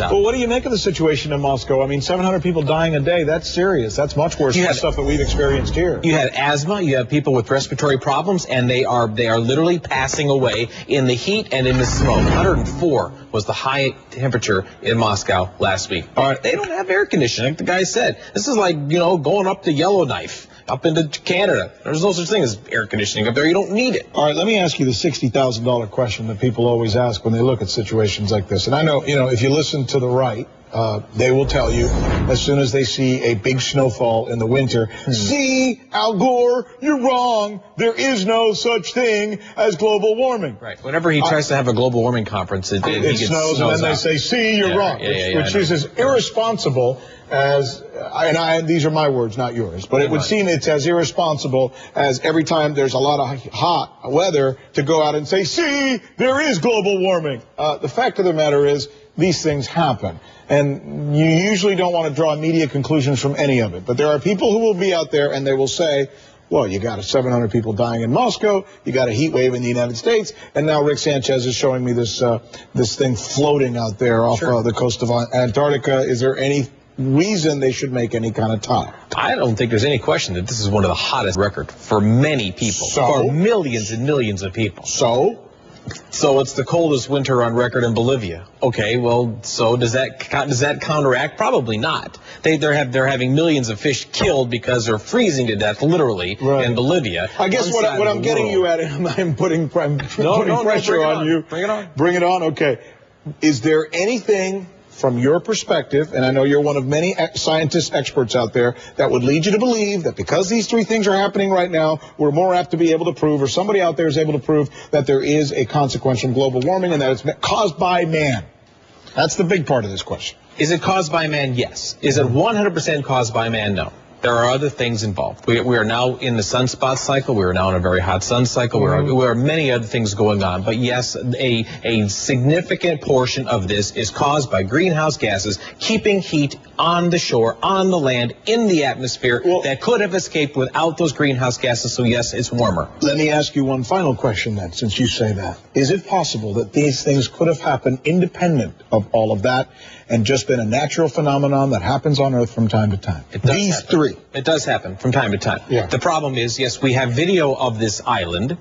Well, what do you make of the situation in Moscow? I mean, 700 people dying a day, that's serious. That's much worse than the stuff that we've experienced here. You had asthma, you have people with respiratory problems, and they are literally passing away in the heat and in the smoke. 104 was the high temperature in Moscow last week. All right, they don't have air conditioning, like the guy said. This is like, you know, going up to Yellowknife, up into Canada. There's no such thing as air conditioning up there. You don't need it. All right, let me ask you the $60,000 question that people always ask when they look at situations like this. And I know, you know, if you listen to the right, they will tell you as soon as they see a big snowfall in the winter, see, Al Gore, you're wrong. There is no such thing as global warming. Right. Whenever he tries to have a global warming conference, it snows, and then they say, see, you're wrong, which is as irresponsible as, and these are my words, not yours, but it would seem it's as irresponsible as every time there's a lot of hot weather to go out and say, see, there is global warming. The fact of the matter is, these things happen. And you usually don't want to draw immediate conclusions from any of it. But there are people who will be out there and they will say, well, you got 700 people dying in Moscow, you got a heat wave in the United States, and now Rick Sanchez is showing me this this thing floating out there off the coast of Antarctica. Is there any reason they should make any kind of tie? I don't think there's any question that this is one of the hottest records for many people, for millions and millions of people. So it's the coldest winter on record in Bolivia. Okay, well, so does that counteract? Probably not. They're having millions of fish killed because they're freezing to death, literally, in Bolivia. I guess what I'm getting you at, I'm putting pressure on you. Bring it on. Bring it on. Okay. Is there anything from your perspective, and I know you're one of many scientists, experts out there, that would lead you to believe that because these three things are happening right now, we're more apt to be able to prove, or somebody out there is able to prove, that there is a consequence from global warming and that it's caused by man? That's the big part of this question. Is it caused by man? Yes. Is it 100% caused by man? No. There are other things involved. We are now in the sunspot cycle. We are now in a very hot sun cycle. There are many other things going on. But yes, a significant portion of this is caused by greenhouse gases, keeping heat on the shore, on the land, in the atmosphere that could have escaped without those greenhouse gases. So yes, it's warmer. Let me ask you one final question then, since you say that. Is it possible that these things could have happened independent of all of that and just been a natural phenomenon that happens on Earth from time to time? These three. It does happen from time to time. Yeah. The problem is, yes, we have video of this island.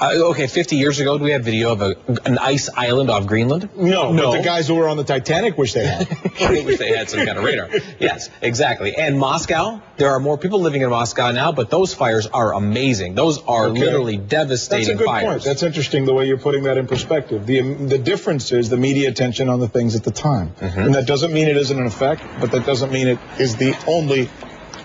Okay, 50 years ago, do we have video of an ice island off Greenland? No, but the guys who were on the Titanic wish they had. They wish they had some kind of radar. Yes, exactly. And Moscow, there are more people living in Moscow now, but those fires are amazing. Those are literally devastating fires. That's a good point. That's interesting the way you're putting that in perspective. The difference is the media attention on the things at the time. And that doesn't mean it isn't an effect, but that doesn't mean it is the only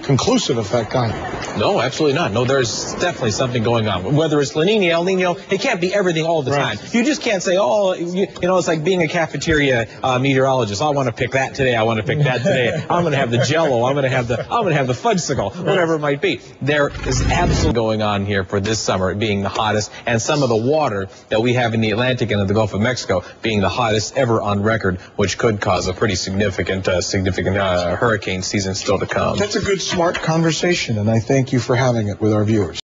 conclusive effect either. No, absolutely not. No, there's definitely something going on. Whether it's La Nina, El Nino, it can't be everything all the time. You just can't say, oh, you know, it's like being a cafeteria meteorologist. I want to pick that today. I want to pick that today. I'm going to have the Jello. I'm going to have the fudgesicle, whatever it might be. There is absolutely going on here for this summer being the hottest, and some of the water that we have in the Atlantic and in the Gulf of Mexico being the hottest ever on record, which could cause a pretty significant hurricane season still to come. That's a good, smart conversation, and I thank you for having it with our viewers.